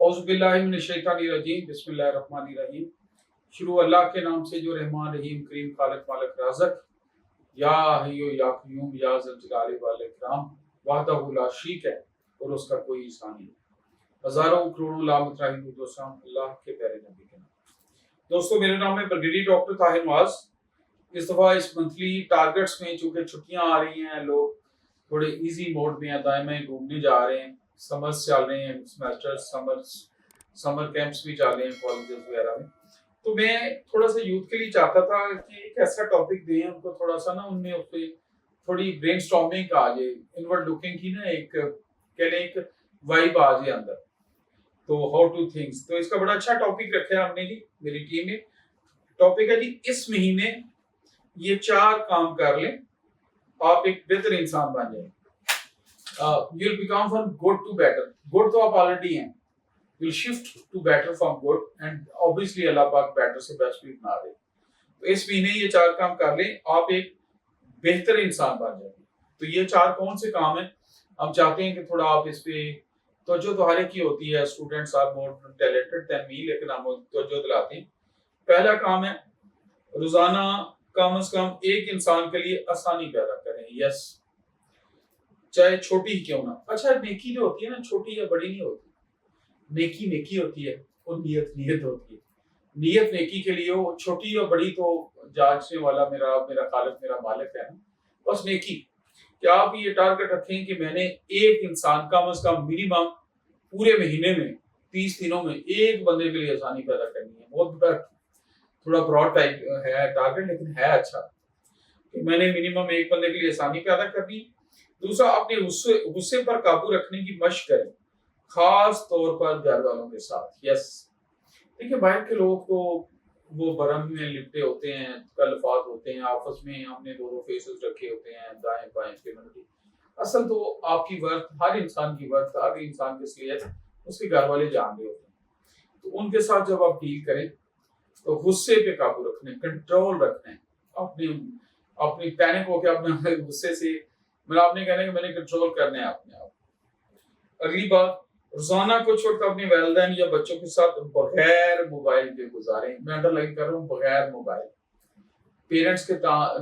औज़ु बिल्लाहि मिनश्शैतानिर्रजीम बिस्मिल्लाहिर्रहमानिर्रहीम। शुरू अल्लाह के नाम से जो रहमान रहीम करीम खालिक मालिक राज़िक या हय्यु या क़य्यूम या ज़ल जलाली वल इकराम वहदहु ला शरीक है और उसका कोई इंसान नहीं। हज़ारों करोड़ों लाख दोस्तों अल्लाह के प्यारे नबी के नाम। दोस्तों मेरा नाम है ब्रिगेडियर डॉक्टर ताहिर नवाज। इस दफ़ा इस मंथली टारगेट्स में चूँकि छुट्टियाँ आ रही हैं, लोग थोड़े इजी मोड में दाएँ घूमने जा रहे हैं, समर्स चल रहे हैं, सेमेस्टर समर कैंप्स भी चल रहे हैं कॉलेजेस वगैरह में। तो मैं थोड़ा सा यूथ के लिए चाहता था कि एक ऐसा टॉपिक दें उनको, थोड़ा सा ना उनमें उस पर थोड़ी ब्रेनस्टॉर्मिंग आ जाए, इनवर्ड लुकिंग की ना एक कह लें एक वाइब आ जाए अंदर। तो हाउ टू थिंक्स, तो इसका बड़ा अच्छा टॉपिक रखा है हमने जी मेरी टीम ने। टॉपिक है जी इस महीने ये 4 काम कर लें, आप एक बेहतर इंसान बन जाए। You will become from good to better. Good तो आप ऑलरेडी हैं, will shift to better from good and obviously Allah पाक बेटर से बेस्ट भी बना दे। तो इस महीने ये 4 काम कर लें, आप एक बेहतर इंसान बन जाएंगे। तो ये 4 कौन से काम हैं? हम चाहते हैं कि थोड़ा आप इस पे तवज्जो तो हर एक की होती है, students are more talented than me, लेकिन हम तवज्जो दिलाते हैं। पहला काम है रोजाना कम से कम एक इंसान के लिए आसानी पैदा करें। यस, चाहे छोटी ही क्यों ना। अच्छा, नेकी जो होती है ना, छोटी या बड़ी नहीं होती, नेकी नेकी होती है और नियत नियत होती है। नियत नेकी के लिए हो, छोटी या बड़ी तो जांचने वाला मेरा मेरा खालिक मेरा मालिक है ना। बस नेकी, क्या आप ये टारगेट रखें कि मैंने एक इंसान कम से कम मिनिमम पूरे महीने में 30 दिनों में एक बंदे के लिए आसानी पैदा करनी है। बहुत बड़ा थोड़ा ब्रॉड टाइप है टारगेट, लेकिन है अच्छा कि मैंने मिनिमम एक बंदे के लिए आसानी पैदा करनी। दूसरा, अपने गुस्से पर काबू रखने की मशक करें, खास तौर पर घर वालों के साथ। यस, देखिए बाहर के लोग तो वो बरम में लिपटे होते हैं, तलफात होते हैं, आपस में हमने दो फेसेस रखे होते हैं, दाएं बाएं कम्युनिटी। असल तो आपकी वर्थ, हर इंसान की वर्थ, हर इंसान की असलियत उसके घर वाले जान रहे होते हैं। तो उनके साथ जब आप डील करें तो गुस्से पे काबू रखना है, कंट्रोल रखना है। अपनी अपनी पैनिक होकर अपने गुस्से से मतलब आपने कहना है कि मैंने कंट्रोल करना है अपने आप। अगली बात, रोजाना कुछ वक्त अपने वालिदैन या बच्चों के साथ बगैर मोबाइल के गुजारें। मैं अंडरलाइन कर रहा हूँ, बगैर मोबाइल। पेरेंट्स के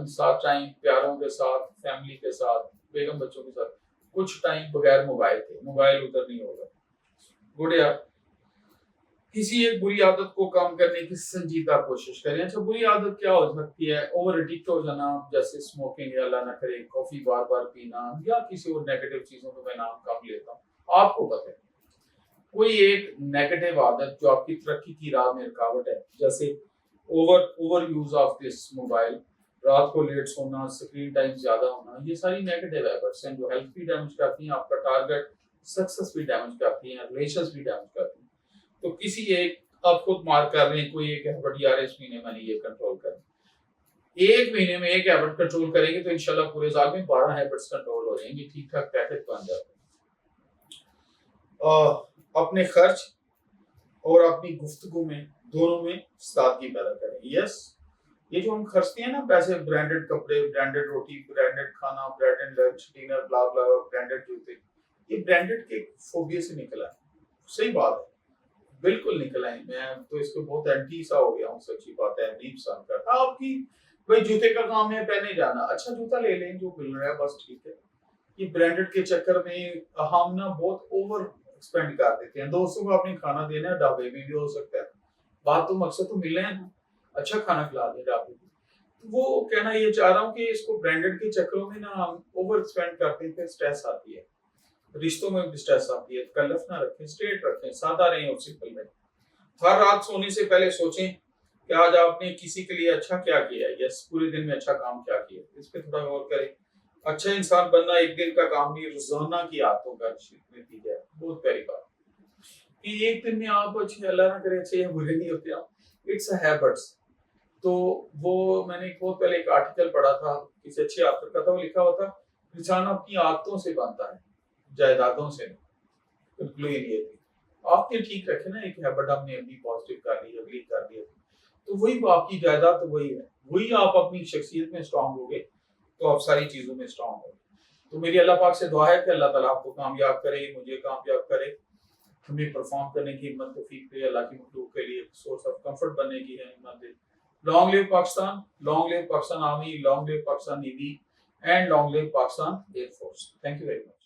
साथ टाइम, प्यारों के साथ, फैमिली के साथ, बेगम बच्चों के साथ कुछ टाइम बगैर मोबाइल के। मोबाइल उधर नहीं होगा। गुड यार, किसी एक बुरी आदत को कम करने की संजीदा कोशिश करें। अच्छा, बुरी आदत क्या हो सकती है? ओवर एडिक्ट हो जाना, जैसे स्मोकिंग या अल्लाह ना करे कॉफी बार बार पीना, या किसी और नेगेटिव चीजों को मैं नाम कम लेता हूँ। आपको पता है कोई एक नेगेटिव आदत जो आपकी तरक्की की राह में रुकावट है, जैसे over use of this mobile, रात को लेट सोना, स्क्रीन टाइम ज्यादा होना, ये सारी नेगेटिव हैबिट्स हैं जो हेल्थ भी डैमेज करती हैं, आपका टारगेट सक्सेस भी डैमेज करती हैं, रिलेशंस भी डैमेज करती हैं। तो किसी एक, आप खुद मार्क कर रहे हैं कोई एक हैबिट, यार इस महीने मैंने ये कंट्रोल करनी। एक महीने में एक हैबिट कंट्रोल करेंगे तो इंशाल्लाह पूरे साल में 12 हैबिट्स कंट्रोल हो जाएंगी, ठीक ठाक पैकेज बन जाते हैं। अपने खर्च और अपनी गुफ्तगू में दोनों में सादगी पैदा करें। यस, ये जो हम खर्चते हैं ना पैसे, ब्रांडेड कपड़े, ब्रांडेड रोटी, ब्रांडेड खाना, ब्रांडेड लंच डिनर, ब्ला ब्ला, ब्रांडेड जूते, ये ब्रांडेड के फोबिया से निकला है। सही बात है, बिल्कुल निकला है। मैं तो इसको बहुत एंटी सा हो गया हूँ, सच्ची बात है। नहीं पसंद करता आपकी, भाई जूते का काम है पहने जाना, अच्छा जूता ले लें जो मिल रहा है, बस ठीक है। ये ब्रांडेड के चक्कर में हम ना बहुत ओवर स्पेंड कर देते हैं। दोस्तों को आपने खाना देना है, ढाबे में भी हो सकता है, बात तो मकसद तो मिल रहे हैं, अच्छा खाना खिला दे ढाबे में। वो कहना ये चाह रहा हूँ कि इसको ब्रांडेड के चक्करों में ना हम ओवर स्पेंड करते हैं, स्ट्रेस आती है, रिश्तों में भी स्ट्रेस आती है। तकल्लुफ ना रखें, स्ट्रेट रखें, सादा रहें और सिंपल रहें। हर रात सोने से पहले सोचें कि आज आपने किसी के लिए अच्छा क्या किया है। यस, पूरे दिन में अच्छा काम क्या किया, इस पे थोड़ा गौर करें। अच्छा इंसान बनना एक दिन का काम नहीं, रोजाना की आदतों का नतीजा है। बहुत प्यारी बात कि एक दिन में आप अच्छे, अल्लाह ना करे अच्छे या बुरे नहीं होते आप, इट्स अ हैबिट्स। तो वो मैंने बहुत पहले एक आर्टिकल पढ़ा था, किसी अच्छी आदत का था, वो लिखा हुआ था इंसान अपनी आदतों से बनता है, जायदादों से नहीं। कंक्लूजन ये थी, आपने ठीक रखे ना, एक हैबिट आपने अपनी पॉजिटिव कर ली, अगली कर ली, तो वही आपकी जायदाद, तो वही है, वही आप अपनी शख्सियत में स्ट्रांग होगे तो आप सारी चीजों में स्ट्रांग होगे। तो मेरी अल्लाह पाक से दुआ है कि अल्लाह ताला आपको कामयाब करे, मुझे कामयाब करे। ہمیں پرفارم کرنے کی ہمت توفیق دے، اللہ کی مخلوق کے لیے سورس آف کمفرٹ بننے کی ہمت دے. Long live Pakistan, long live Pakistan army, long live Pakistan navy, and long live Pakistan air force. Thank you very much.